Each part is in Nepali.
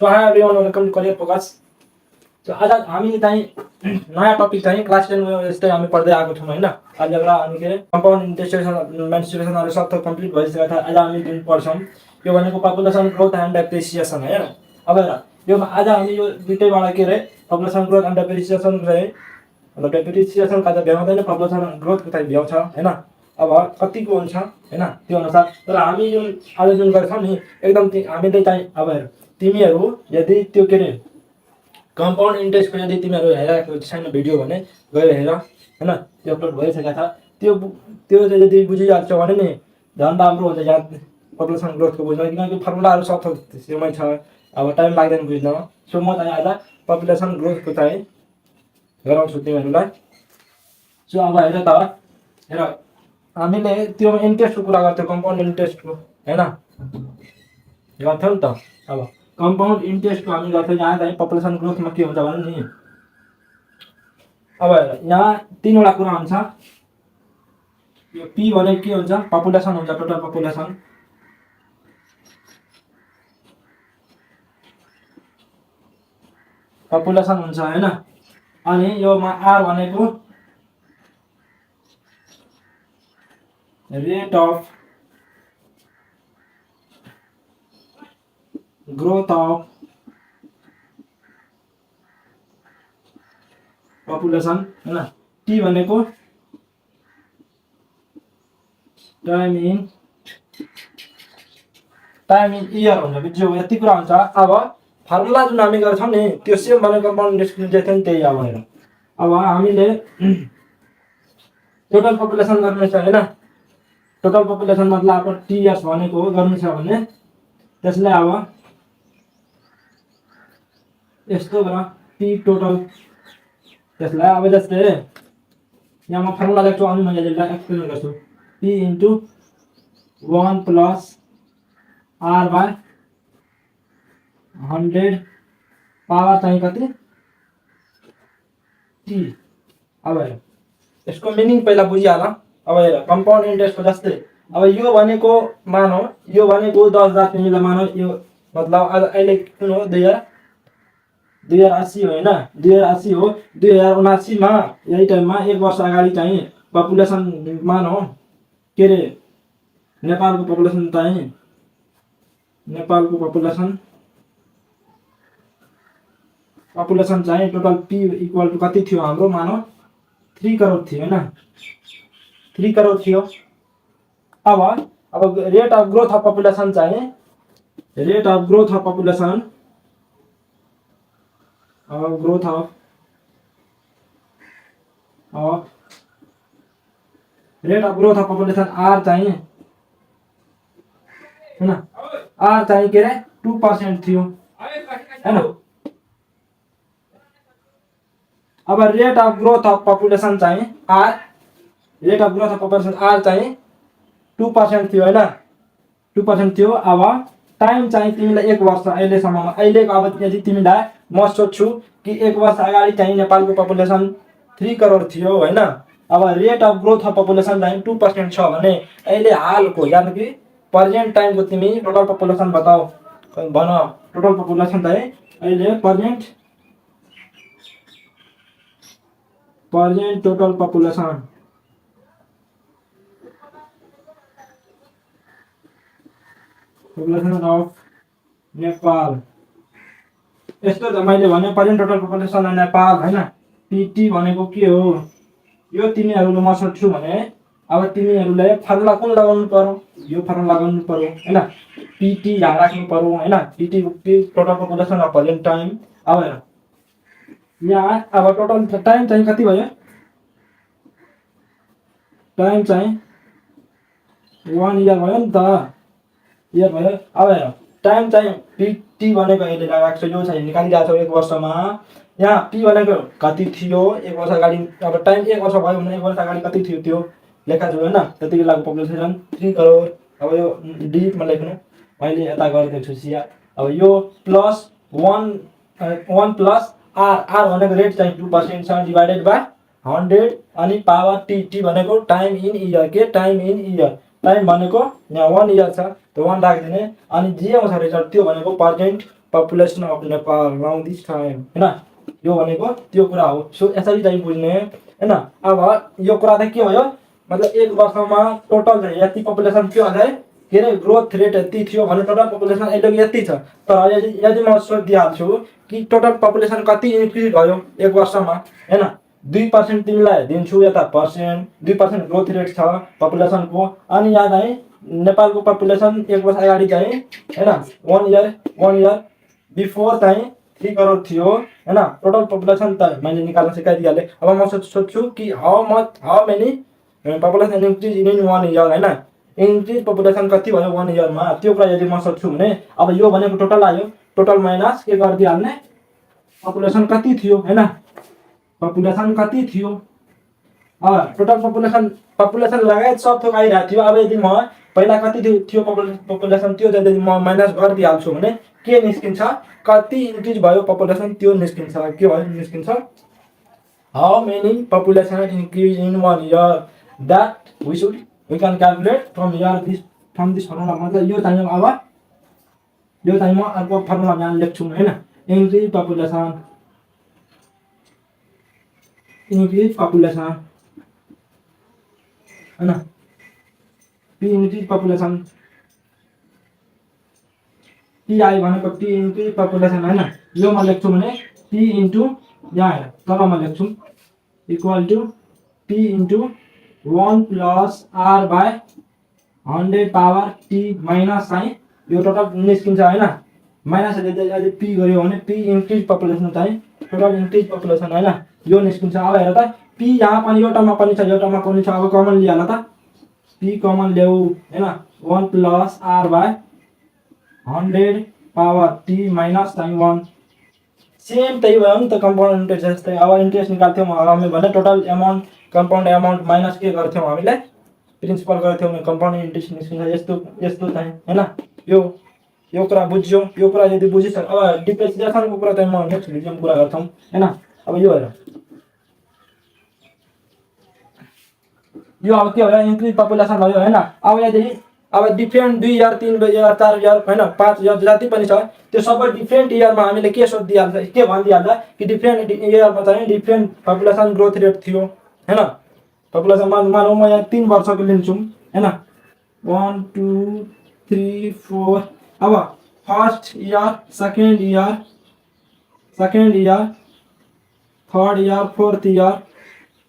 So hi everyone, welcome to career focus. So आज हामी चाहिँ नयाँ टपिक चाहिँ क्लास 10 में यस्तै हामी पढ्दै आएको छौँ हैन। आज एउटा हामी के कम्पाउन्ड इन्टिग्रेसन मेन्सुरेसनहरु सब कम्प्लिट भइसकेको छ। आज हामी जुन पढ्छौँ यो भनेको पपुलेसन ग्रोथ एन्ड डेप्रिसिएसन हैन। अब हेर यो आज हामी यो दुईटैबाट के रे पपुलेसन ग्रोथ एन्ड डेप्रिसिएसन रे मतलब डेप्रिसिएसन का त भ्याउँदैन, पपुलेसन ग्रोथ को चाहिँ भ्याउँछ हैन। अब कतिको हुन्छ हैन त्यो अनुसार। तर हामी जुन आज जुन गर्छौँ नि एकदम हामीले चाहिँ अब हेर तिमीहरू यदि त्यो के रे कम्पाउन्ड इन्ट्रेस्टको यदि तिमीहरू हेरेको छैन भिडियो भने गएर हेर हैन। त्यो अपलोड भइसकेको छ। त्यो चाहिँ यदि बुझिहाल्छौ भने नि झन् राम्रो हुन्छ यहाँ पपुलेसन ग्रोथको बुझ्न, किनकि फर्मुलाहरू सब सेमै छ। अब टाइम लाग्दैन बुझ्न। सो म चाहिँ आज पपुलेसन ग्रोथको चाहिँ गराउँछु तिमीहरूलाई। सो अब हेर त हेर हामीले त्यो इन्ट्रेस्टको कुरा गर्थ्यौँ, कम्पाउन्ड इन्ट्रेस्टको हैन गर्थ्यौँ नि त। अब कम्पाउन्ड इन्ट्रेस्टको हामी गर्थ्यौँ। यहाँ चाहिँ पपुलेसन ग्रोथमा के हुन्छ भने नि अब हेर यहाँ तीनवटा कुरा हुन्छ। यो पी भने के हुन्छ, पपुलेसन हुन्छ, टोटल पपुलेसन। पपुलेसन हुन्छ हैन। अनि योमा आर भनेको rate of growth of population हैन। टी भनेको टाइम इन इयर हुन्छ। बुझ्यौ, यति कुरा हुन्छ। अब फर्मुला जुन हामी गर्छौँ नि त्यो सेम भनेको कम्पाउन्ड इन्ट्रेस्टको जे थियो नि त्यही अब हेर। अब हामीले टोटल पपुलेसन गर्नु छ हैन। टोटल पपुलेसन मतलब अब टीएस भनेको गर्नु छ भने त्यसलाई अब यस्तो गर टी टोटल। त्यसलाई अब जस्तै यहाँ म फर्मुला लेख्छु अनि मैले यसलाई एक्सप्लेन गर्छु। P into 1 plus R by 100 power चाहिँ कति टी। अब हेर यसको मिनिङ पहिला बुझिहाल। अब हेर कम्पाउन्ड इन्ट्रेस्टको जस्तै अब यो भनेको मानौ यो भनेको 10,000 तिमीलाई मानौ। यो मतलब अहिले कुन हो 2080 हो हैन। 2080 हो। 2079 मा यही टाइममा एक वर्ष अगाडि चाहिँ पपुलेसन मानौ के रे नेपालको पपुलेसन चाहिँ टोटल पी इक्वल टु कति थियो हाम्रो मानौ 3 करोड थियो हैन। 3 करोड थियो। अब rate of growth of population चाहिँ rate of growth of population R चाहिँ हैन। आर चाहिँ के रे 2% थियो हैन। अब rate of growth of population चाहिँ आर चाहिँ 2% थियो हैन। 2% थियो। अब टाइम चाहिँ तिमीलाई 1 वर्ष अहिलेसम्ममा अहिलेको अब यदि तिमीलाई म सोध्छु कि 1 वर्ष अगाडि चाहिँ नेपालको पपुलेसन 3 करोड थियो हैन। अब rate of growth of population चाहिँ 2% छ भने अहिले हालको यानि कि प्रेजेन्ट टाइमको तिमी टोटल पपुलेसन बताऊ भन। टोटल पपुलेसन चाहिँ अहिले present total population of Nepal यस्तो त मैले भने present total population of Nepal हैन। पीटी भनेको के हो यो तिमीहरूले म सोध्छु भने अब तिमीहरूले फर्मुला कुन लगाउनु पर्यो, यो फर्मुला लगाउनु पर्यो हैन। पीटी यहाँ राख्नु पर्यो हैन। PT total population of present time. अब हेर यहाँ अब टोटल टाइम चाहिँ कति भयो, टाइम चाहिँ 1 इयर भयो नि त, इयर भयो। अब हेर टाइम चाहिँ पीटी भनेको अहिले लगाएको छ, यो चाहिँ निकालिरहेको छ 1 वर्षमा। यहाँ पी भनेको कति थियो 1 वर्ष अगाडि। अब टाइम 1 वर्ष भयो भने 1 वर्ष अगाडि कति थियो त्यो लेखा छु हैन। त्यति बेलाको पपुलेसन 3 करोड। अब यो डिजिटमा लेख्नु मैले यता गरिदिएको छु सिया। अब यो प्लस 1 प्लस आर भनेको रेट चाहिँ 2% छ डिवाइडेड बाइ 100 अनि पावर टी भनेको टाइम इन इयर के टाइम इन इयर। टाइम भनेको यहाँ 1 इयर छ त्यो 1 राखिदिने अनि जे आउँछ रिजल्ट त्यो भनेको population of Nepal now this time हैन। यो भनेको त्यो कुरा हो। सो यसरी चाहिँ बुझ्ने हैन। अब यो कुरा चाहिँ के भयो, मतलब एक वर्षमा टोटल चाहिँ यति पपुलेसन के हुन्छ के अरे ग्रोथ रेट यति थियो भने टोटल पपुलेसन अहिले यति छ। तर यदि म सोधिहाल्छु कि टोटल पपुलेसन कति इन्क्रिज भयो एक वर्षमा हैन, 2% तिमीलाई दिन्छु यता पर्सेन्ट, 2% ग्रोथ रेट छ पपुलेसनको। अनि यहाँ चाहिँ नेपालको पपुलेसन एक वर्ष अगाडि चाहिँ हैन 1 इयर बिफोर चाहिँ 3 करोड थियो हैन। टोटल पपुलेसन त मैले निकाल्न सिकाइदिहालेँ। अब म सोध्छु कि how many population increase in 1 year हैन। इन्क्रिज पपुलेसन कति भयो 1 इयरमा, त्यो कुरा यदि म सोध्छु भने अब यो भनेको टोटल आयो, टोटल माइनस के गरिदिहाल्ने पपुलेसन कति थियो हैन, पपुलेसन कति थियो। टोटल पपुलेसन लगायत सब थोक आइरहेको थियो। अब यदि म पहिला कति थियो पपुलेसन त्यो यदि म माइनस गरिदिहाल्छु भने के निस्किन्छ, कति इन्क्रिज भयो पपुलेसन त्यो निस्किन्छ। के भयो निस्किन्छ, how many population increase in 1 year that we can calculate from this formula. मतलब यो चाहिँ अब यो चाहिँ म अर्को फर्मुला यहाँ लेख्छु हैन। इन्क्रिज पपुलेसन हैन, P increase population, P I भनेको पी इन्क्रिज पपुलेसन हैन। यो म लेख्छु भने पी इन्टु यहाँ हेर तल म लेख्छु equal to P into 1 plus R by 100 power T minus चाहिँ यो टोटल निस्किन्छ हैन। माइनस यदि पी गर्यो भने पी इन्क्रिज पपुलेसन चाहिँ टोटल इन्क्रिज पपुलेसन हैन, यो निस्किन्छ। अब हेर त पी यहाँ पनि एउटामा पनि छ एउटामा पनि छ। अब कमन लिहाल त पी कमन ल्याऊ हैन, 1 plus R by 100 power T minus चाहिँ 1। सेम त्यही भयो नि त कम्पाउन्ड इन्ट्रेस्ट जस्तै। अब इन्ट्रेस्ट निकाल्थ्यौँ हामी भने total amount compound amount minus के गर्थ्यौँ हामीले प्रिन्सिपल गर्थ्यौँ भने कम्पाउन्ड इन्ट्रेस्ट निस्किन्छ। यस्तो चाहिँ हैन। यो कुरा बुझ्यौ। यो कुरा यदि बुझिस अब डिप्रिसिएसनको कुरा चाहिँ म नेक्स्ट भिडियोमा कुरा गर्छौँ हैन। अब यो हेर, यो अब के भयो इन्क्रिज पपुलेसन भयो हैन। अब यदि अब डिफ्रेन्ट 2 इयर 3 इयर 4 इयर हैन 5 इयर जति पनि छ त्यो सबै डिफ्रेन्ट इयरमा हामीले के सोधिहाल्छ के भनिदिहाल्छ कि डिफ्रेन्ट इयरमा चाहिँ डिफ्रेन्ट पपुलेसन ग्रोथ रेट थियो हैन। पपुलेसन मानौ म यहाँ 3 वर्षको लिन्छु हैन, 1 2 3 4। अब first year second year third year fourth year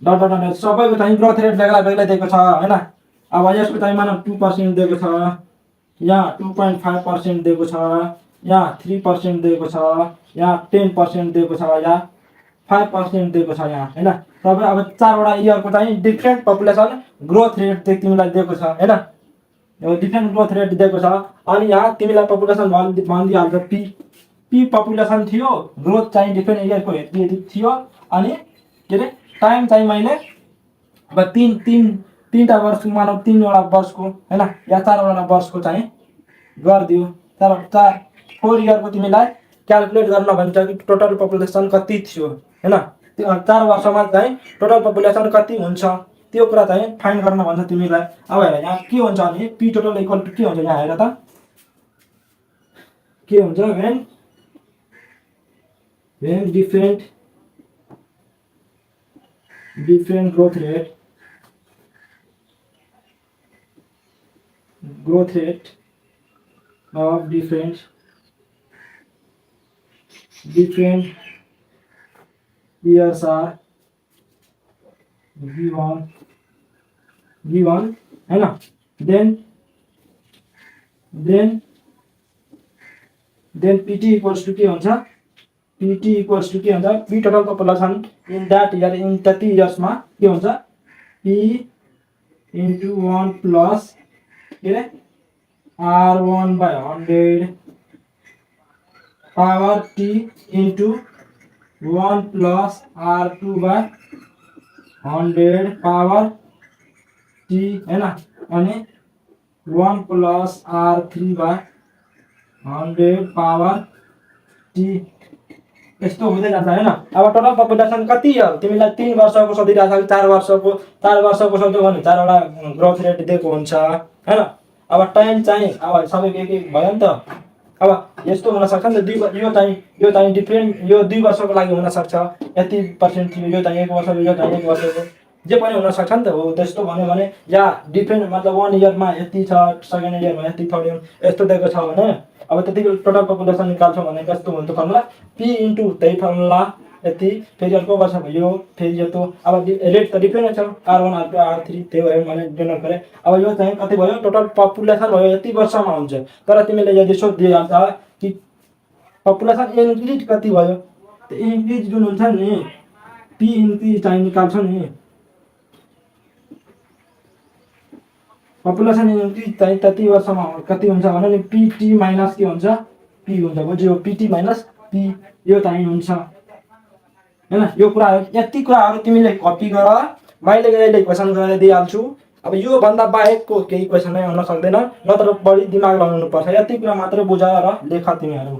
dot सबैको चाहिँ ग्रोथ रेट बेग्ला दिएको छ हैन। अब यसको चाहिँ मानौ 2% दिएको छ, यहाँ 2.5% दिएको छ, यहाँ 3% दिएको छ, यहाँ 10% दिएको छ, यहाँ 5% दिएको छ यहाँ हैन। सबै अब 4 वटा इयरको चाहिँ डिफ्रेन्ट पपुलेसन ग्रोथ रेट चाहिँ तिमीलाई दिएको छ हैन। यो डिफ्रेन्ट ग्रोथ रेट दिएको छ। अनि यहाँ तिमीलाई पपुलेसन भनिदिहाल्छ पी पपुलेसन थियो, ग्रोथ चाहिँ डिफ्रेन्ट इयरको यति थियो। अनि के अरे टाइम चाहिँ मैले अब तीनटा वर्ष मानौ 3 वटा वर्षको हैन या 4 वटा वर्षको चाहिँ गरिदियो। तर 4 इयरको तिमीलाई क्याल्कुलेट गर्न भन्छ कि टोटल पपुलेसन कति थियो हैन। त्यो 4 वर्षमा चाहिँ टोटल पपुलेसन कति हुन्छ त्यो कुरा चाहिँ फाइन्ड गर्न भन्छ तिमीलाई। अब हेर यहाँ के हुन्छ भने पी टोटल इक्वल टु के हुन्छ, यहाँ हेर त के हुन्छ when different growth rate of different years are given है ना। then pt equals to के हुन्छ, pt equals to के हुन्छ p total population in that year in 30 years मा के हुन्छ p into 1 plus के r1 by 100 power t into 1 plus r2 by 100 power t है ना। अनि 1 plus r3 by 100 power T यस्तो हुँदै जान्छ हैन। अब टोटल पपुलेसन कति हो तिमीलाई 3 वर्षको सोधिरहेको छ, 4 वर्षको सोध्यो भने 4 वटा ग्रोथ रेट दिएको हुन्छ हैन। अब टाइम चाहिँ अब सबैको एक भयो नि त अब यस्तो हुन सक्छ नि त यो चाहिँ डिफ्रेन्ट यो 2 वर्षको लागि हुन सक्छ यति पर्सेन्ट थियो यो चाहिँ 1 वर्षको यो चाहिँ 1 वर्षको जे पनि हुन सक्छ नि त हो त्यस्तो भन्यो भने या डिफ्रेन्ट मतलब 1 इयरमा यति छ सेकेन्ड इयरमा यति थर्ड इयर यस्तो दिएको छ भने अब त्यतिको टोटल पपुलेसन निकाल्छौँ भने कस्तो हुन्छ फर्मुला p इन्टु त्यही फर्मुला यति फेरि अर्को वर्ष भयो फेरि यस्तो अब रेट त डिफ्रेन्ट छ R1 R2 R3 त्यही भयो मैले डिनोट गरेँ अब यो चाहिँ कति भयो टोटल पपुलेसन भयो यति वर्षमा हुन्छ तर तिमीले यदि सोधिहाल्छ कि पपुलेसन इन्क्रिज कति भयो त्यो इन्क्रिज जुन हुन्छ नि p इन्क्रिज चाहिँ निकाल्छौ नि पपुलेसन इन्क्रिज चाहिँ त्यति वर्षमा कति हुन्छ भने नि pt माइनस के हुन्छ p हुन्छ बुझ्यो pt माइनस p यो चाहिँ हुन्छ हैन यो कुराहरु यति कुराहरु तिमीले कपी गर मैले अहिले क्वेशन गरेर दिइहाल्छु अब यो भन्दा बाहेकको केही क्वेशन नै आउन सक्दैन नत्र बढी दिमाग लगाउनु पर्छ यति कुरा मात्र बुझ र लेख तिमीहरु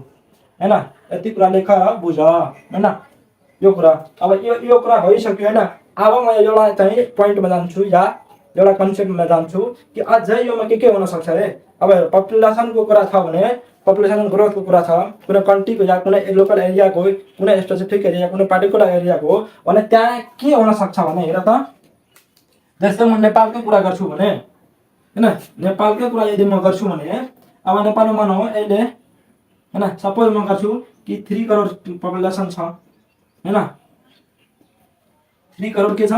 हैन यति कुरा लेख र बुझ हैन यो कुरा अब यो कुरा भइसक्यो हैन अब म एउटा चाहिँ प्वाइन्टमा जान्छु या एउटा कन्सेप्टमा जान्छु कि अझै योमा के हुन सक्छ रे अब पपुलेसनको कुरा छ भने पपुलेसन ग्रोथको कुरा छ कुनै कन्ट्रीको या कुनै लोकल एरियाको कुनै स्पेसिफिक एरिया कुनै पार्टिकुलर एरियाको भने त्यहाँ के हुन सक्छ भने हेर त जस्तै म नेपालकै कुरा गर्छु भने हैन नेपालकै कुरा यदि म गर्छु भने अब नेपालमा मानौ अहिले हैन सपोज म गर्छु कि 3 करोड पपुलेसन छ हैन 3 करोड के छ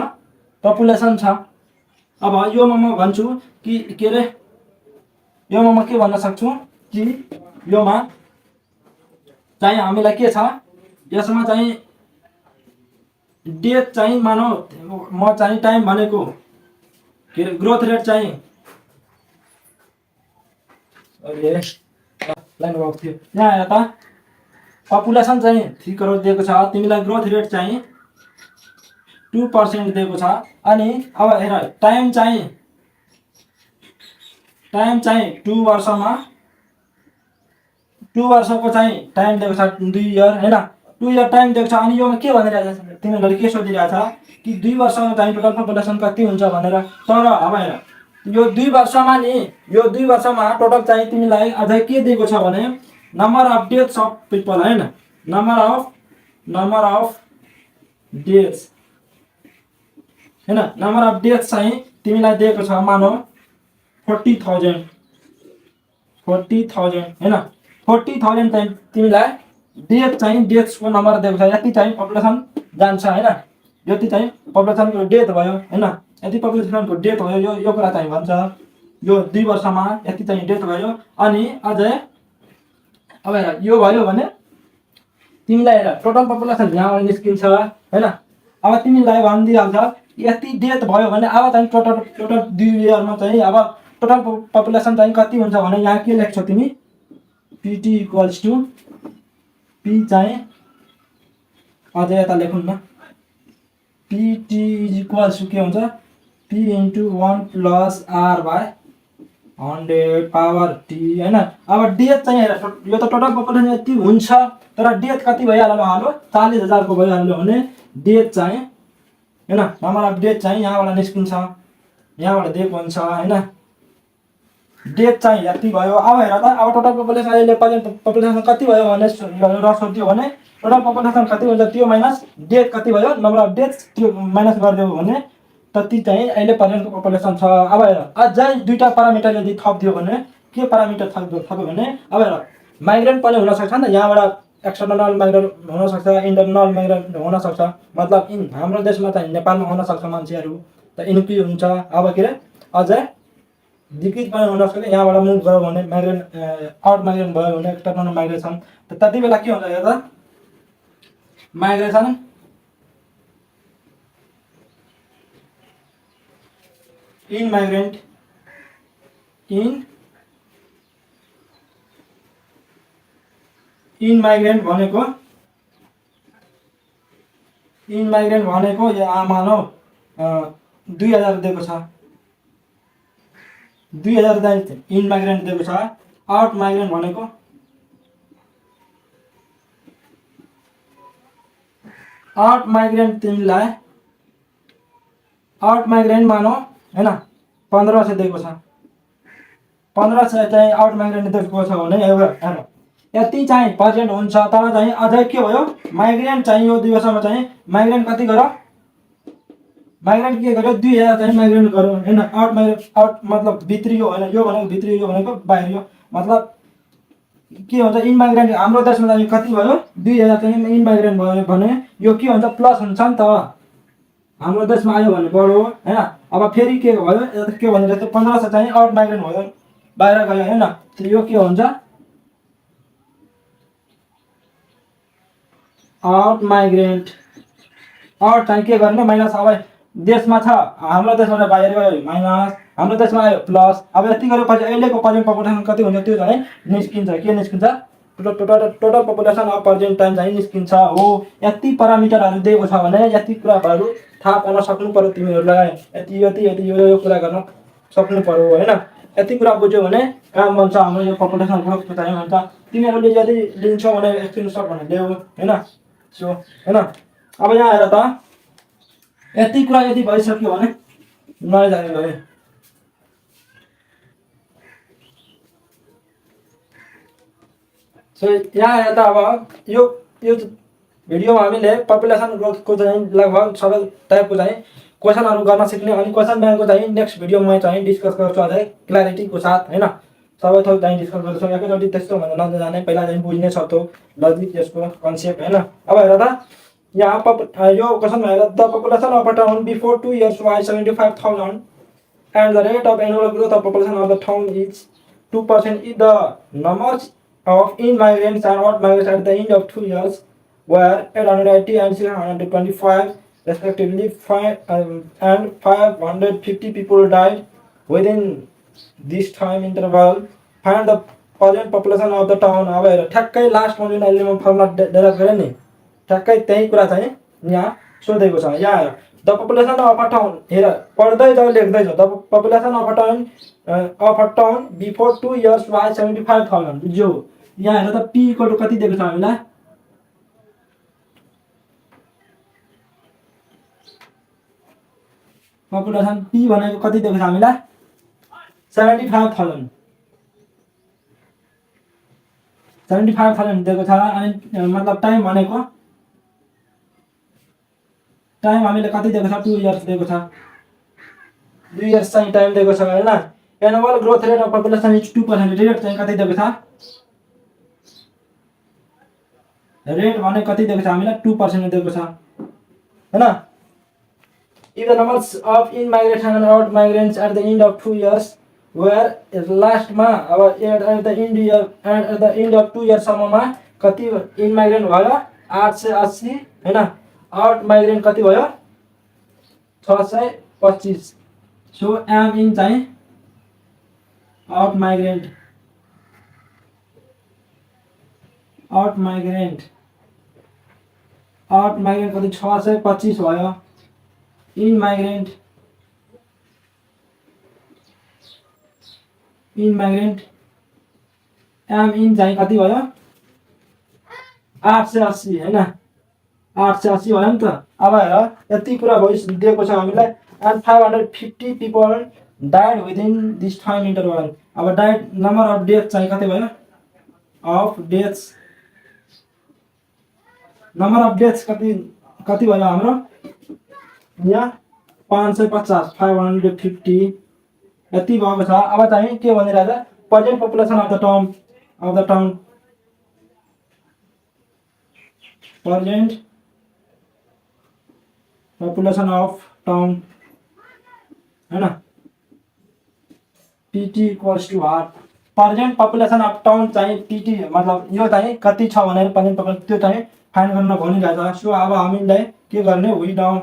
पपुलेसन छ अब योमा म भन्छु कि के रे योमा म के भन्न सक्छु कि योमा चाहिँ हामीलाई के छ यसमा चाहिँ डेट चाहिँ मानौ म चाहिँ टाइम भनेको के ग्रोथ रेट चाहिँ अरे लाइन भएको थियो यहाँ हेर त पपुलेसन चाहिँ 3 करोड दिएको छ तिमीलाई ग्रोथ रेट चाहिँ 2% दिएको छ अनि अब हेर टाइम चाहिँ 2 वर्षमा 2 वर्षको चाहिँ टाइम दिएको छ 2 इयर हैन 2 इयर टाइम दिएको छ अनि योमा के भनिरहेको छ तिमीहरुले के सोधिरहेको छ कि 2 वर्षमा चाहिँ टोटल पपुलेसन कति हुन्छ भनेर तर अब हेर यो 2 वर्षमा नि यो 2 वर्षमा टोटल चाहिँ तिमीलाई अझै के दिएको छ भने number of deaths of people हैन नम्बर अफ डेथ्स हैन नम्बर अफ डेथ्स चाहिँ तिमीलाई दिएको छ मानौ 40,000 हैन 40,000 चाहिँ तिमीलाई डेथ चाहिँ डेथ्सको नम्बर दिएको छ यति चाहिँ पपुलेसन जान्छ हैन यति चाहिँ पपुलेसनको डेथ भयो हैन यति पपुलेसनको डेथ भयो यो कुरा चाहिँ भन्छ यो 2 वर्षमा यति चाहिँ डेथ भयो अनि अझै अब हेर यो भयो भने तिमीलाई हेर टोटल पपुलेसन यहाँ निस्किन्छ हैन अब तिमीलाई भनिदिइहाल्छ यति डेथ भयो भने अब चाहिँ टोटल 2 इयरमा चाहिँ अब टोटल पपुलेसन चाहिँ कति हुन्छ भने यहाँ के लेख्छौ तिमी pt = p चाहिँ अझै यता लेखौँ न pt = के हुन्छ p * 1 + r/100 पावर t हैन अब डेथ चाहिँ हेर यो त टोटल पपुलेसन यति हुन्छ तर डेथ कति भइहाल्यो हालो 40,000 को भइहाल्यो भने डेथ चाहिँ हैन नम्बर अफ डेथ चाहिँ यहाँबाट निस्किन्छ यहाँबाट दिएको हुन्छ हैन डेथ चाहिँ यति भयो अब हेर त अब टोटल पपुलेसन अहिले पपुलेसन कति भयो भने र सोध्यो भने टोटल पपुलेसन कति हुन्छ त्यो माइनस डेथ कति भयो नम्बर अफ डेथ त्यो माइनस गरिदियो भने त्यति चाहिँ अहिले प्रेजेन्टको पपुलेसन छ अब हेर अझै दुईटा प्यारामिटर यदि थप्दियो भने के प्यारामिटर थप्यो भने अब हेर माइग्रेन्ट पनि हुन सक्छ नि यहाँबाट एक्सटर्नल माइग्रेन्ट हुन सक्छ इन्टरनल माइग्रेन्ट हुन सक्छ मतलब हाम्रो देशमा चाहिँ नेपालमा हुन सक्छ मान्छेहरु त इन्क्रिज हुन्छ अब के रे अझै डिक्रिज पनि हुन सक्छ यहाँबाट मुभ गर्यो भने माइग्रेन्ट आउट माइग्रेन्ट भयो भने एक्सटर्नल माइग्रेसन त त्यति बेला के हुन्छ हेर त migration in migrant in migrant भनेको यो मानौ 2000 दिएको छ 2000 चाहिँ इन माइग्रेन्ट दिएको छ आउट माइग्रेन्ट भनेको आउट माइग्रेन्ट तिमीलाई आउट माइग्रेन्ट मानौ हैन 1500 दिएको छ 1500 चाहिँ आउट माइग्रेन्ट दिएको छ भने हेर यति चाहिँ पर्सेन्ट हुन्छ। तर चाहिँ अझै के भयो, माइग्रेन्ट चाहिँ यो 2 वर्षमा चाहिँ माइग्रेन्ट कति गर्यो, माइग्रेन्ट के गर्यो, 2000 चाहिँ माइग्रेन्ट गर्यो हैन। आउट माइग्रेन्ट, आउट मतलब भित्रियो हैन, यो भनेको भित्रियो, यो भनेको बाहिरियो। मतलब के हुन्छ, इन माइग्रेन्ट हाम्रो देशमा चाहिँ कति भयो, 2000 चाहिँ इन माइग्रेन्ट भयो भने यो के हुन्छ, प्लस हुन्छ नि त। हाम्रो देशमा आयो भने बढ्यो हैन। अब फेरि के भयो, यता के भनेर चाहिँ 1500 चाहिँ आउट माइग्रेन्ट भयो, बाहिर गयो हैन। त यो के हुन्छ, आउट माइग्रेन्ट। आउट चाहिँ के गर्ने, माइनस। अब देशमा छ, हाम्रो देशमा बाहिर गयो माइनस, हाम्रो देशमा आयो प्लस। अब यति गरेपछि अहिलेको प्रेजेन्ट पपुलेसन कति हुन्छ, त्यो चाहिँ निस्किन्छ। के निस्किन्छ, total population of present time चाहिँ निस्किन्छ। हो, यति प्यारामिटरहरू दिएको छ भने यति कुराहरू थाहा पाउन सक्नु पर्यो तिमीहरूलाई। यति यति यति यो कुरा गर्न सक्नु पर्यो हैन। यति कुरा बुझ्यो भने काम बन्छ हाम्रो यो पपुलेसन ग्रोथको चाहिँ हुन्छ। तिमीहरूले यदि लिन्छौ भने स्क्रिनसट भने ल्याऊ हैन। सो हैन, अब यहाँ हेर त, यति कुरा यदि भइसक्यो भने नजाने गए। सो यहाँ हेर त, अब यो भिडियोमा हामीले पपुलेसन ग्रोथको चाहिँ लगभग सबै टाइपको चाहिँ क्वेसनहरू गर्न सिक्ने। अनि क्वेसन ब्याङ्कको चाहिँ नेक्स्ट भिडियोमा चाहिँ डिस्कस गर्छु अझै क्ल्यारिटीको साथ हैन। सबै थोक चाहिँ डिस्कस गर्छु, एकैचोटि त्यस्तो भनेर नजाने, पहिला चाहिँ बुझ्नै सक्छौ लजिक यसको कन्सेप्ट हैन। अब हेर त, यहाँ यो क्वेसनमा हेर, the population of a town before 2 years was 75,000 and the rate of annual growth of population of the town is 2%. If the numbers of in migrants and out migrants at the end of 2 years were 880 and 625 respectively, and 550 people died within this time interval, find the present population of the town। अब हेर ठ्याक्कै लास्टमा जुन अहिले म फर्मुला डेराइभ गरेँ नि, ठ्याक्कै त्यही कुरा चाहिँ यहाँ सोधेको छ। यहाँ हेर, the population of a town, हेर पढ्दै जाऊ लेख्दै जाऊ। The population of a town before 2 years was 75,000। बुझ्यौ, यहाँ हेर त, पी इक्वल टु कति दिएको छ हामीलाई, पपुलेसन पी भनेको कति दिएको छ हामीलाई, 75,000 दिएको छ। अनि मतलब टाइम भनेको, टाइम हामीले कति दिएको छ, 2 years दिएको छ, 2 years चाहिँ टाइम दिएको छ हैन। Annual growth rate of population is 2%। Rate चाहिँ कति दिएको छ, रेट भने कति दिएको छ हामीलाई, 2% दिएको छ हैन। If the numbers of in migrants and out migrants at the end of 2 years were लास्टमा, अब at the end of 2 years सम्ममा कति इन माइग्रेन्ट भयो, 880 हैन। आउट माइग्रेन्ट कति भयो, 625। सो एम इन चाहिँ आउट माइग्रेन्ट, आउट माइग्रेन्ट कति 625 भयो। इन माइग्रेन्ट एम इन चाहिँ कति भयो, 880 हैन, 880 भयो नि त। अब हेर यति कुरा भइदिएको छ हामीलाई। And 550 people died within this time interval. अब डाइड, नम्बर अफ डेथ चाहिँ कति भयो, of deaths, number of deaths कति भयो हाम्रो यहाँ, 550, 550 यति भएको छ। अब चाहिँ के भनिरहेको छ, present population of the town, present population of town हैन। PT equals to R, present population of town चाहिँ पीटी मतलब यो चाहिँ कति छ भनेर प्रेजेन्ट पपुलेसन त्यो चाहिँ फाइन्ड गर्न भनिरहेको छ। सो अब हामीलाई के गर्ने, वी नाउ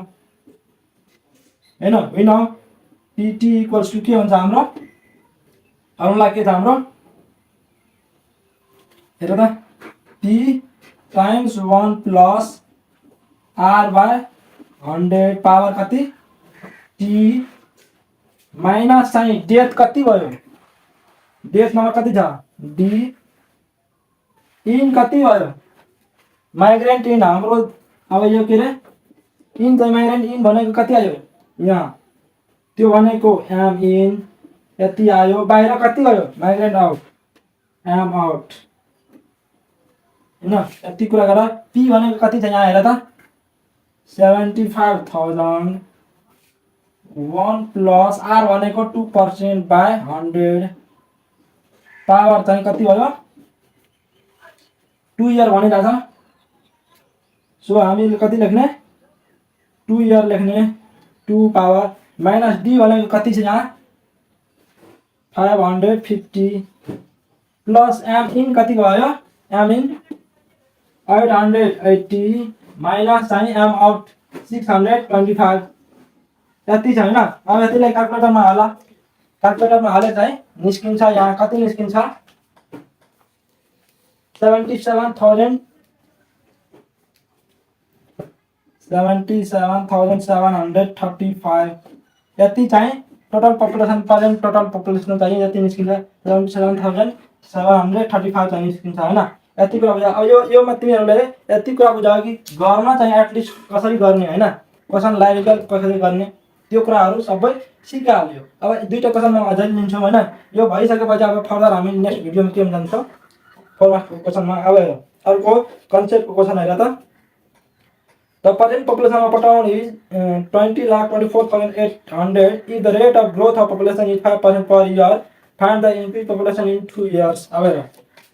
हैन, we now PT equals to के हुन्छ हाम्रो, फर्मुला के छ हाम्रो, हेर त, P times 1 plus R by 100 power कति, टी माइनस चाहिँ डेथ कति भयो, डेथ नम्बर कति छ, डी इन कति भयो, माइग्रेन्ट इन हाम्रो। अब यो के रे, इन चाहिँ माइग्रेन्ट इन भनेको कति आयो यहाँ, त्यो भनेको एम इन यति आयो। बाहिर कति गयो, माइग्रेन्ट आउट, एम आउट हैन। यति कुरा गर। पी भनेको कति छ यहाँ हेर त 75,000 1 प्लस आर भनेको 2% बाई 100 पावर चाहिँ कति भयो 2 इयर भनिरहेछ। सो हामीले कति लेख्ने 2 इयर लेख्ने 2 पावर माइनस डी भनेको कति छ यहाँ 550 प्लस एम इन कति भयो एम इन 880 माइनस चाहिँ एम आउट 625 यति छ हैन। अब यतिलाई क्याल्कुलेटरमा हाल। क्याल्कुलेटरमा हाले चाहिँ निस्किन्छ यहाँ कति निस्किन्छ 77,735 यति चाहिँ total population present total population चाहिँ यति निस्किन्छ 77,735 चाहिँ निस्किन्छ हैन। यति कुरा बुझ्यो। अब योमा तिमीहरूले यति कुरा बुझ्यो कि गर्न चाहिँ एटलिस्ट कसरी गर्ने हैन क्वेसन लाइरिकल कसरी गर्ने त्यो कुराहरू सबै सिकाइहाल्यो। अब दुईटा क्वेसन म अझै लिन्छौँ हैन। यो भइसकेपछि अब फर्दर हामी नेक्स्ट भिडियोमा के जान्छौँ फर्स्ट क्वेसनमा। अब अर्को कन्सेप्टको क्वेसन हेर त The present population of Pattown is 20,24,800. If the rate of growth of population is 5% per year, find the increased population in 2 years. अब हेर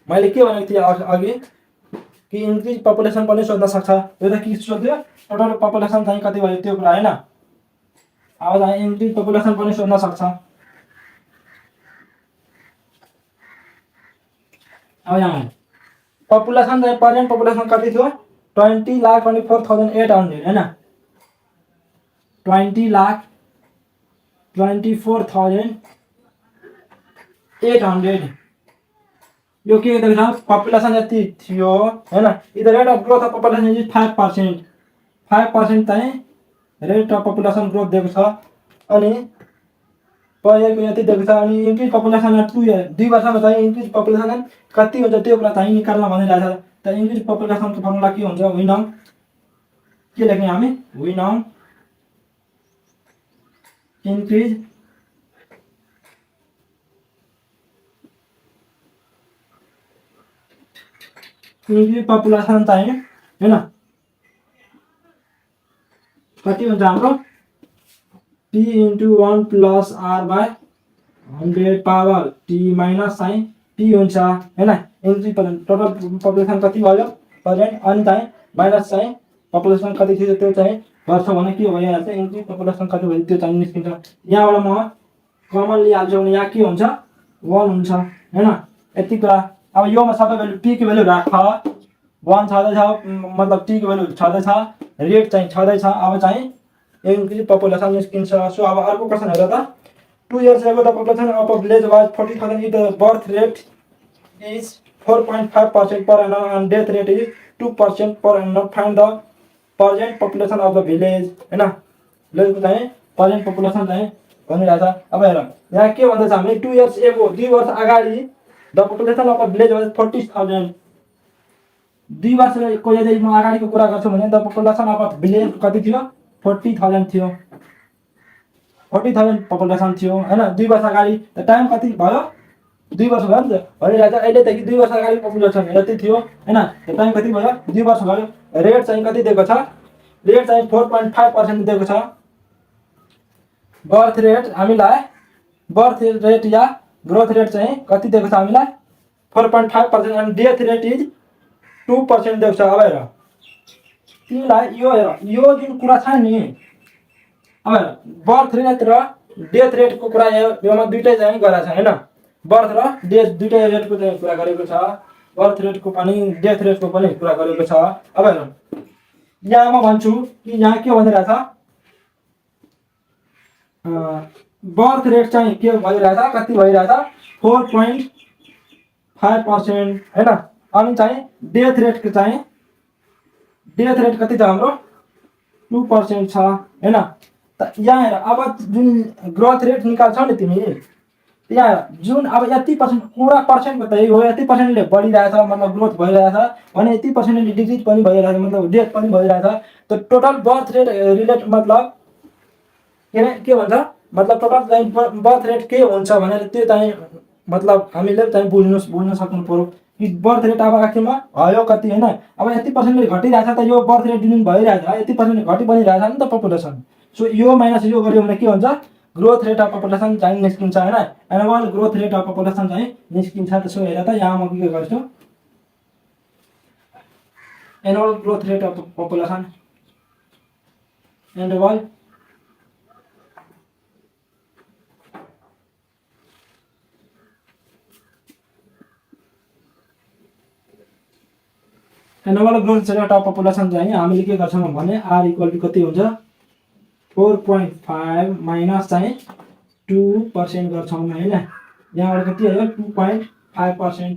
मैले के भनेको थिएँ अघि कि इन्क्रिज पपुलेसन पनि सोध्न सक्छ। यो त के सोध्यो टोटल पपुलेसन चाहिँ कति भयो त्यो कुरा हैन। अब चाहिँ इन्क्रिज पपुलेसन पनि सोध्न सक्छ। अब यहाँ पपुलेसन चाहिँ प्रेजेन्ट पपुलेसन कति थियो 20,24,800 हैन 20,24,800 यो के देख्छ पपुलेसन यति थियो हैन। The rate of growth of population is 5% 5% चाहिँ रेट अफ पपुलेसन ग्रोथ दिएको छ। अनि पहिलेको यति दिएको छ। अनि इन्क्रिज पपुलेसन 2 वर्षमा चाहिँ इन्क्रिज पपुलेसन कति हुन्छ त्यो कुरा चाहिँ निकाल्न भनिरहेछ। त इन्क्रिज पपुलेसनको फर्मुला के हुन्छ वी नम के लेख्ने हामी वी नम इन्क्रिज पपुलेसन चाहिँ हैन कति हुन्छ हाम्रो p into 1 plus r by 100 power t minus चाहिँ p हुन्छ हैन। इन्क्रिज टोटल पपुलेसन कति भयो प्रेजेन्ट अनि चाहिँ माइनस चाहिँ पपुलेसन कति थियो त्यो चाहिँ गर्छ भने के भइहाल्छ इन्क्रिज पपुलेसन कति भयो त्यो चाहिँ निस्किन्छ। यहाँबाट म कमन लिइहाल्छु भने यहाँ के हुन्छ 1 हुन्छ हैन। यति कुरा। अब योमा सबै भ्यालु p को भ्यालु राख 1 छँदैछ मतलब t को भ्यालु छँदैछ रेट चाहिँ छँदैछ। अब चाहिँ इन्क्रिज पपुलेसन निस्किन्छ। सो अब अर्को क्वेसन हेर त 2 years ago the population of a village was 40,000 if the birth rate is 4.5% per annum and death rate is 2% per annum. Find the present population of the village हैन। विलेजको चाहिँ present population चाहिँ भनिरहेछ। अब हेर यहाँ के भन्दैछ हामी 2 years ago 2 वर्ष अगाडि the population of a village was 40,000 2 वर्षको यदि म अगाडिको कुरा गर्छु भने the population of a village कति थियो 40,000 थियो 40,000 पपुलेसन थियो हैन। 2 वर्ष अगाडि टाइम कति भयो 2 वर्ष भयो नि त भनिरहेछ। अहिले देखि 2 वर्ष अगाडि पपुलेसन यति थियो हैन। टाइम कति भयो 2 वर्ष भयो। रेट चाहिँ कति दिएको छ रेट चाहिँ 4.5% दिएको छ। बर्थ रेट हामीलाई बर्थ रेट या ग्रोथ रेट चाहिँ कति दिएको छ हामीलाई 4.5% अनि डेथ रेट इज 2% दिएको छ। अब हेर तिमीलाई यो हेर यो जुन कुरा छ नि अब बर्थ रेट र डेथ रेट को कुरा योमा दुईटै चाहिँ गरेछ हैन। बर्थ र डेथ दुईटै रेटको चाहिँ कुरा गरेको छ। बर्थ रेटको पनि डेथ रेटको पनि कुरा गरेको छ। अब हेर यहाँ म भन्छु कि यहाँ के भनिरहेछ बर्थ रेट चाहिँ के भइरहेछ कति भइरहेछ 4.5% हैन। अनि चाहिँ डेथ रेट कति छ हाम्रो 2% छ हैन। यहाँ हेर अब जुन ग्रोथ रेट निकाल्छौ नि तिमी यहाँ जुन अब यति पर्सेन्ट पूरा पर्सेन्टको त हो यति पर्सेन्टले बढिरहेछ मतलब ग्रोथ भइरहेछ भने यति पर्सेन्टले डिक्रिज पनि भइरहेछ मतलब डेथ पनि भइरहेछ। त टोटल बर्थ रेट रिलेट मतलब के भन्छ मतलब टोटल चाहिँ बर्थ रेट के हुन्छ भनेर त्यो चाहिँ मतलब हामीले चाहिँ बुझ्न सक्नु पर्यो कि बर्थ रेट अब आखिरमा भयो कति होइन, अब यति पर्सेन्टले घटिरहेछ त यो बर्थ रेट जुन भइरहेछ यति पर्सेन्टले घटी पनि रहेछ नि त पपुलेसन। सो यो माइनस यो गऱ्यो भने के हुन्छ, ग्रोथ रेट अफ पपुलेसन चाहिँ निस्किन्छ होइन, annual growth rate of population चाहिँ निस्किन्छ। त्यसो हेर त यहाँ म के गर्छु, annual growth rate of population annual annual growth rate of population चाहिँ हामीले के गर्छौँ भने आर इक्वल टु कति हुन्छ 4.5 माइनस चाहिँ 2% गर्छौँ होइन, यहाँबाट कति आयो 2.5%,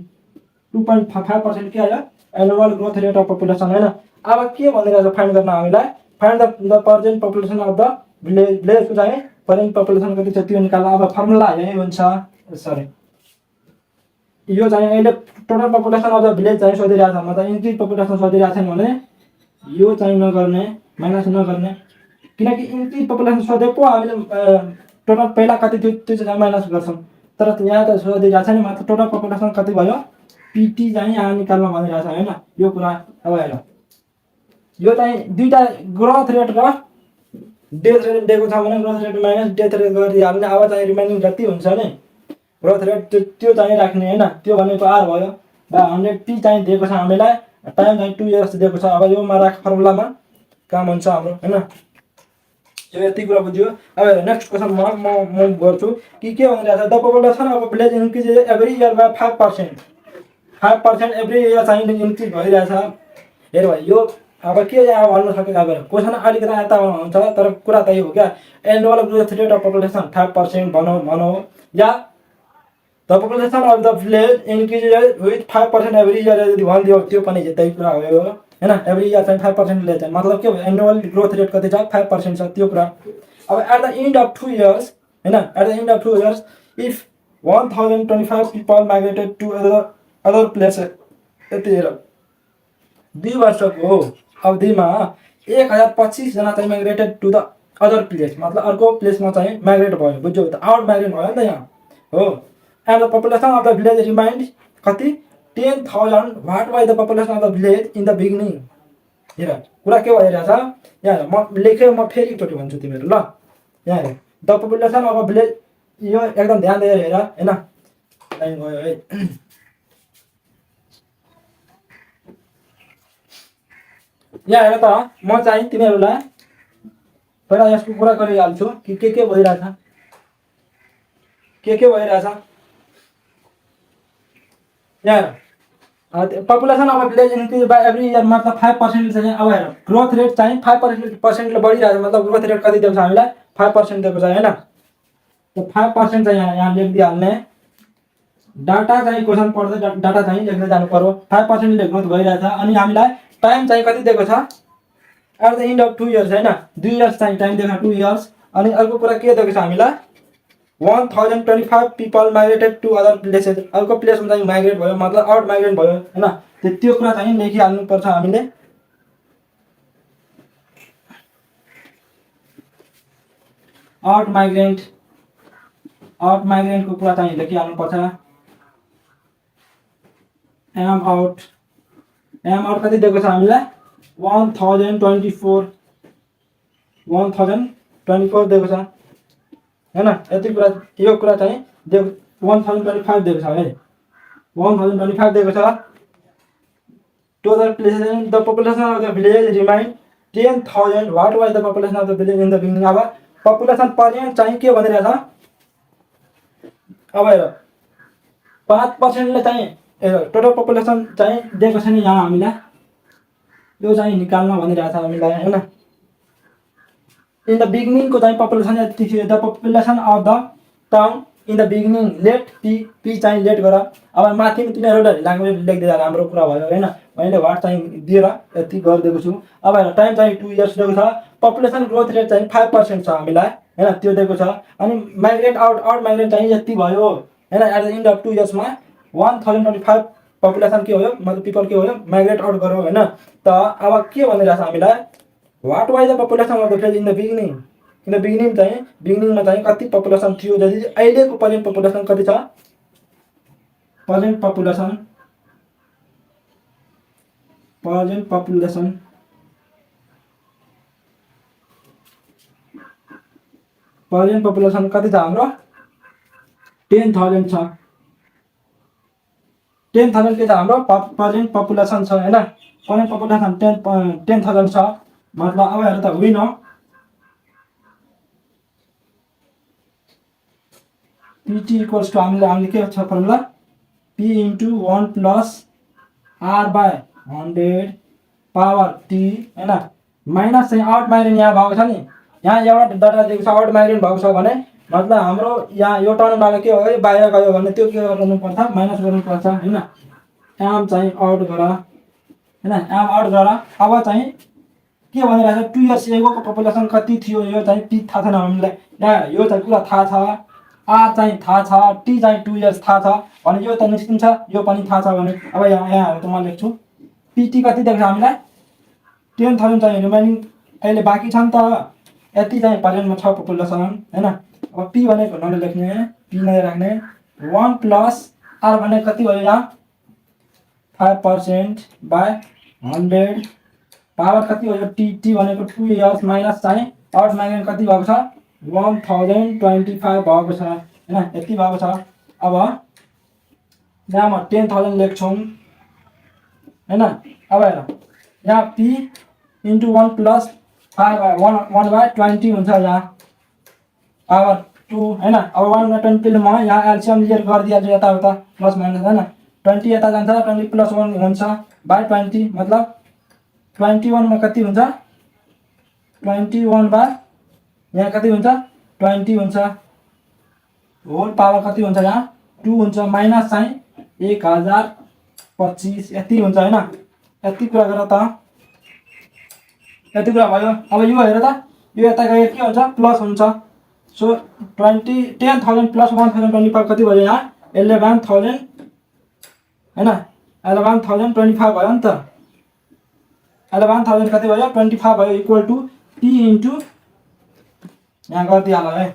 2.5% के आयो annual growth rate of population होइन। अब के भनिरहेछ फाइन्ड गर्न हामीलाई, find the present population of the भिलेजको चाहिँ प्रेजेन्ट पपुलेसन कति छ त्यो निकाल्न। अब फर्मुला यही हुन्छ, सरी यो चाहिँ अहिले total population of the village चाहिँ सोधिरहेछ, मतलब इन्क्रिज पपुलेसन सोधिरहेको छैन भने यो चाहिँ नगर्ने, माइनस नगर्ने, किनकि इन्क्रिज पपुलेसन सोधे पो हामीले टोटल पहिला कति थियो त्यो चाहिँ माइनस गर्छौँ, तर यहाँ त सोधिरहेको छैन, मतलब टोटल पपुलेसन कति भयो पिटी चाहिँ यहाँ निकाल्न भनिरहेछ होइन यो कुरा। अब हेर यो चाहिँ दुईवटा ग्रोथ रेट र डेथ रेट दिएको छ भने growth rate minus death rate गरिहाल्ने। अब चाहिँ रिमाइनिङ जति हुन्छ नि ग्रोथ रेट त्यो चाहिँ राख्ने होइन, त्यो भनेको आर भयो, 100 टी चाहिँ दिएको छ हामीलाई, टाइम चाहिँ 2 इयर्स दिएको छ। अब योमा राख फर्मुलामा काम हुन्छ हाम्रो होइन, यो यति कुरा बुझ्यो। अब नेक्स्ट क्वेसन म गर्छु कि के भनिरहेछ, the population of village increase every year by 5%, 5% every year चाहिँ इन्क्रिज भइरहेछ। हेर भाइ यो अब के यहाँ भन्न सकेको, अब क्वेसन अलिकति यता हुन्छ तर कुरा त्यही हो क्या, annual growth rate of population 5% भनौँ या the population of the village increase with 5% every year यदि भनिदियो त्यो पनि त्यही कुरा हो होइन, एभ्री इयर चाहिँ 5%ले चाहिँ मतलब के भयो एनुअल ग्रोथ रेट कति छ 5% छ त्यो कुरा। अब at the end of 2 years होइन, at the end of 2 years if 1025 people migrated to other places, यति हेर 2 वर्षको अवधिमा 1025 जना चाहिँ migrated to the other place, मतलब अर्को प्लेसमा चाहिँ माइग्रेट भयो, बुझ्यौ त, आउट माइग्रेट भयो नि त यहाँ हो। And the population of the village remained कति 10,000 what by the population of the village in the beginning. हेर कुरा के भइरहेछ यहाँ म लेखेँ, म फेरि एकचोटि भन्छु तिमीहरू ल, यहाँ हेर the population of the village, यो एकदम ध्यान दिएर हेर होइन, लाइन गयो है यहाँ हेर त, म चाहिँ तिमीहरूलाई पहिला यसको कुरा गरिहाल्छु कि के भइरहेछ, के भइरहेछ यहाँ population of village increase by every year मतलब 5% चाहिँ। अब हेर ग्रोथ रेट चाहिँ 5%ले बढिरहेछ, मतलब ग्रोथ रेट कति दिएको छ हामीलाई 5% दिएको छ होइन, त्यो 5% चाहिँ यहाँ लेखिदिइहाल्ने, डाटा चाहिँ क्वेसन पढ्दै डाटा चाहिँ लेख्दै जानु पर्यो। 5%ले ग्रोथ भइरहेछ अनि हामीलाई टाइम चाहिँ कति दिएको छ at the end of 2 years होइन, 2 इयर्स चाहिँ टाइम दिएको छ 2 इयर्स। अनि अर्को कुरा के दिएको छ हामीलाई 1025 people migrated to other places, अर्को प्लेसमा चाहिँ माइग्रेट भयो मतलब आउट माइग्रेट भयो होइन, त्यो कुरा चाहिँ लेखिहाल्नुपर्छ हामीले। आउट माइग्रेन्टको कुरा चाहिँ लेखिहाल्नुपर्छ। एम आउट कति दिएको छ हामीलाई 1024 दिएको छ होइन, यति कुरा, यो कुरा चाहिँ 1025 दिएको छ है, 1025 दिएको छ। To other places the population of the village remained 10,000 what was the population of the village in the beginning. अब पपुलेसन पर्सेन्ट चाहिँ के भनिरहेछ, अब हेर 5%ले चाहिँ टोटल पपुलेसन चाहिँ दिएको छ नि यहाँ हामीलाई, यो चाहिँ निकाल्न भनिरहेछ हामीलाई होइन। इन द बिगिनिङ को चाहिँ पपुलेसन यति थियो, the population of the town in the beginning let P चाहिँ लेट गर। अब माथि तिनीहरू ल्याङ्ग्वेज लेख्दै जाँदा हाम्रो कुरा भयो होइन, मैले वाट चाहिँ दिएर यति गरिदिएको छु। अब हेर टाइम चाहिँ 2 इयर्स दिएको छ, पपुलेसन ग्रोथ रेट चाहिँ 5% छ हामीलाई होइन, त्यो दिएको छ। अनि माइग्रेट आउट माइग्रेट चाहिँ यति भयो होइन, एट द एन्ड अफ 2 इयर्समा 1025 पपुलेसन के भयो मतलब पिपल के भयो माइग्रेट आउट गर्यो होइन। त अब के भनिरहेछ हामीलाई what was the population of the village in the beginning, in the beginning चाहिँ बिगिनिङमा चाहिँ कति पपुलेसन थियो, जति अहिलेको प्रेजेन्ट पपुलेसन कति छ, प्रेजेन्ट पपुलेसन प्रेजेन्ट पपुलेसन कति छ हाम्रो 10,000 छ 10,000 के छ हाम्रो प्रेजेन्ट पपुलेसन छ हैन प्रेजेन्ट पपुलेसन 10,000 छ मतलब अब हेर त विन हो pt इक्वल्स टु हामीले के छ formula p * 1 + r/100 power t हैन माइनस चाहिँ आउट माइग्रेन यहाँ भएको छ नि यहाँ एउटा डाटा दिएको छ आउट माइग्रेन भएको छ भने मतलब हाम्रो यहाँ यो टर्मबाट के हो बाहिर गयो भने त्यो के गर्नु पर्छ माइनस गर्नु पर्छ हैन एम चाहिँ आउट गर हैन एम आउट गर अब चाहिँ के भनिरहेछ 2 इयर्स एगोको पपुलेसन कति थियो यो चाहिँ p थाहा छैन हामीलाई यहाँ यो चाहिँ कुरा थाहा छ r चाहिँ थाहा छ t चाहिँ 2 इयर्स थाहा छ भने यो त निस्किन्छ यो पनि थाहा छ भने अब यहाँ त म लेख्छु pt कति देख्छ हामीलाई 10,000 चाहिँ रिमेनिङ अहिले बाँकी छ नि त यति चाहिँ प्रेजेन्टमा छ पपुलेसन हैन अब p भनेको नलेख्ने p नै राख्ने 1 + r भने कति भयो यहाँ 5% by 100 पावर कति भयो t भनेको 2 इयर्स माइनस चाहिँ आउट माइग्रेन कति भएको छ 1025 भएको छ हैन यति भएको छ अब यहाँ म 10,000 लेख्छौं हैन अब हेर यहाँ p * 1 + 1/20 हुन्छ यहाँ पावर 2 हैन अब 1/20 ले म यहाँ एलसीएम लिएर गरिदिहाल्छु यता उता प्लस माइनस हैन 20 यता जान्छ 20 + 1 हुन्छ बाइ 20 मतलब 21 मा कति हुन्छ 21 बाइ यहाँ कति हुन्छ 20 हुन्छ होल पावर कति हुन्छ यहाँ 2 हुन्छ माइनस चाहिँ 1025 यति हुन्छ हैन यति कुरा गर त यति कुरा भयो अब यो हेर त यो यता गए के हुन्छ प्लस हुन्छ सो 10,000 + 1,025 कति भयो यहाँ 11,000 हैन 11,025 भयो नि त 11,000 कति भयो 25 भयो इक्वल टु p * यहाँ गरिदिहाल है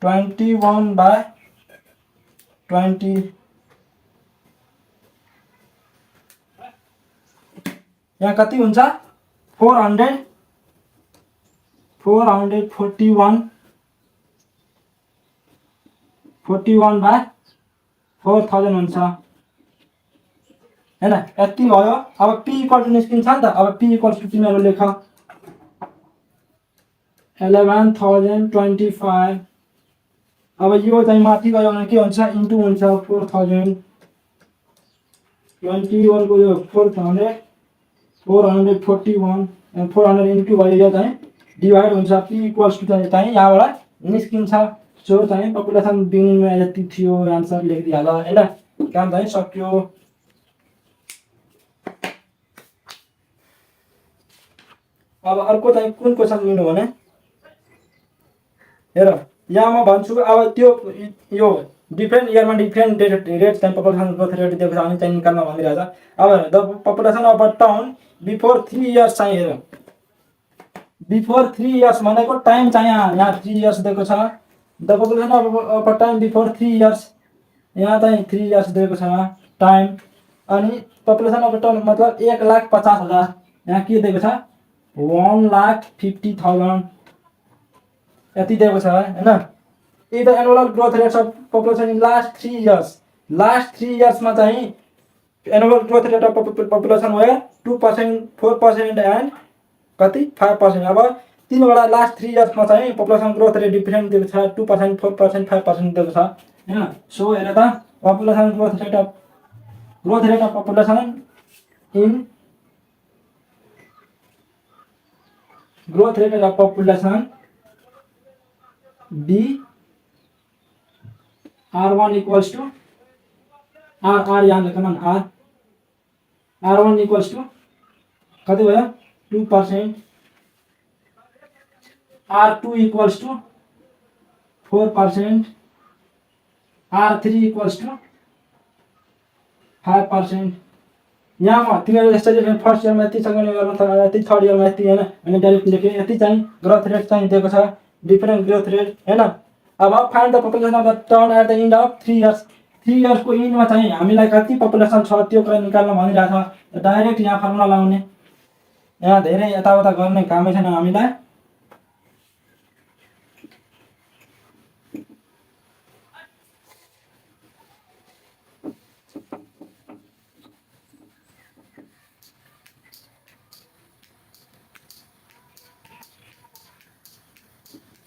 21/20 यहाँ कति हुन्छ 441 41/4000 हुन्छ हैन यति भयो अब p इक्वल टु निस्किन्छ नि त अब p इक्वल्स टु तिमीहरु लेख 11,025 अब यो चाहिँ माथि गयो भने के हुन्छ इन्टु हुन्छ 4,000 21 को यो 441 400 इन्टु भयो यो चाहिँ डिभाइड हुन्छ p इक्वल्स टु चाहिँ यहाँबाट निस्किन्छ सो चाहिँ पपुलेसन बिगिनिङमा यति थियो आन्सर लेखिदिहाल हैन काम चाहिँ सक्यो अब अर्को चाहिँ कुन क्वेशन लिनु भने हेर यहाँ म भन्छु अब त्यो यो डिफरेन्ट इयरमा डिफरेन्ट रेट चाहिँ पपुलेसन ग्रोथ रेट दिएको छ अनि चाहिँ निकाल्न भनिरहेछ अब the population of a town before 3 years चाहिँ हेर बिफोर 3 इयर्स भनेको टाइम चाहिँ यहाँ 3 इयर्स दिएको छ the population of a time before 3 years यहाँ चाहिँ 3 इयर्स दिएको छ टाइम अनि पपुलेसन अफ अ टाउन मतलब 1,50,000 यहाँ के दिएको छ 1,50,000 यति दिएको छ हैन if the annual growth rate of population in last 3 years मा चाहिँ annual growth rate of population were 2% 4% and कति 5% अब तीनवटा लास्ट 3 इयर्स मा चाहिँ पपुलेसन ग्रोथ रेट डिफरेन्ट दिएको छ 2% 4% 5% दिएको छ हैन सो हेर त population growth rate of population in growth rate of population b r1 equals to r यहाँ लेखन r r1 equals to कति भयो 2% r2 equals to 4% r3 equals to 5% यहाँ म तिमीहरु जस्तै फर्स्ट इयरमा यति सेकेन्ड इयरमा त यति थर्ड इयरमा यति हैन अनि डाइरेक्ट लेखे यति चाहिँ ग्रोथ रेट चाहिँ दिएको छ डिफरेन्ट ग्रोथ रेट हैन अब find the population of the town at the end of 3 years 3 इयर्सको इन्डमा चाहिँ हामीलाई कति पपुलेसन छ त्यो कुरा निकाल्न भनिरहेको छ। डाइरेक्ट यहाँ फर्मुला लगाउने, यहाँ धेरै यताउता गर्ने कामै छैन हामीलाई।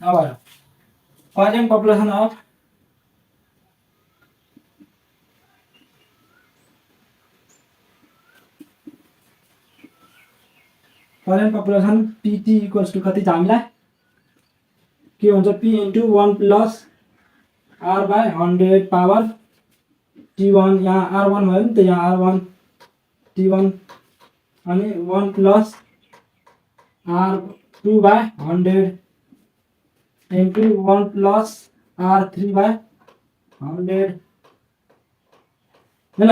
अब present population of current population PT equals to कति छ हामीलाई के हुन्छ P into 1 plus R by 100 power T1, यहाँ R1 भयो नि त, यहाँ R1 T1 अनि 1 plus R2 by 100 into 1 plus R3 by 100 हैन।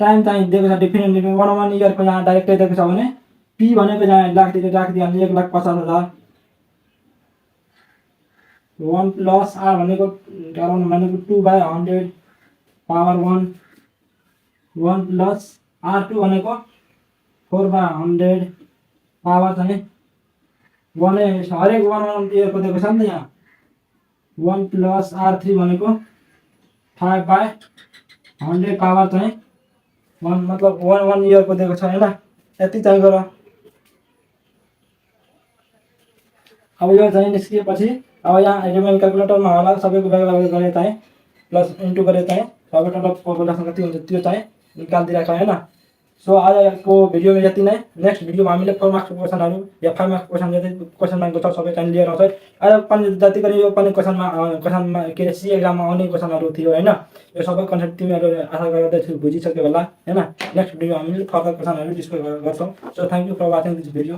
टाइम चाहिँ दिएको छ डिफिनेटली 1 इयर को यहाँ डाइरेक्टै दिएको छ भने P भनेको यहाँ राखिदियो भने 1,50,000। 1 plus R भनेको गराउनु भनेको 2 by 100 power 1 1 plus R2 भनेको 4 by 100 पावर चाहिँ 1 हरेक 1 इयर को दिएको छ नि त यहाँ। 1 plus R3 भनेको 5 by 100 पावर चाहिँ 1 मतलब 1 इयर को दिएको छ हैन। यति चाहिँ गर। अब यो चाहिँ निस्किएपछि अब यहाँ रिमेन क्याल्कुलेटरमा होला सबैको बेला गरे चाहिँ प्लस इन्टु गरे चाहिँ सबै टोटल पपुलेसन कति हुन्छ त्यो चाहिँ निकाल्दिरहेको हैन। सो आजको भिडियोमा यति नै। नेक्स्ट भिडियोमा हामीले 4 मार्क्सको क्वेसनहरु या 5 मार्क्सको क्वेसन जति क्वेसन ब्याङ्कको छ सबै चाहिँ लिएर आउँछ। आज पनि जति पनि यो पनि क्वेसनमा के सी एक्जाममा आउने क्वेसनहरु थियो हैन। यो सबै कन्सेप्ट तिमीहरुले आशा गर्दै बुझिसक्यो होला हैन। नेक्स्ट भिडियोमा हामीले फर्दर क्वेसनहरु डिस्कस गर्छौं। So thank you for watching this video.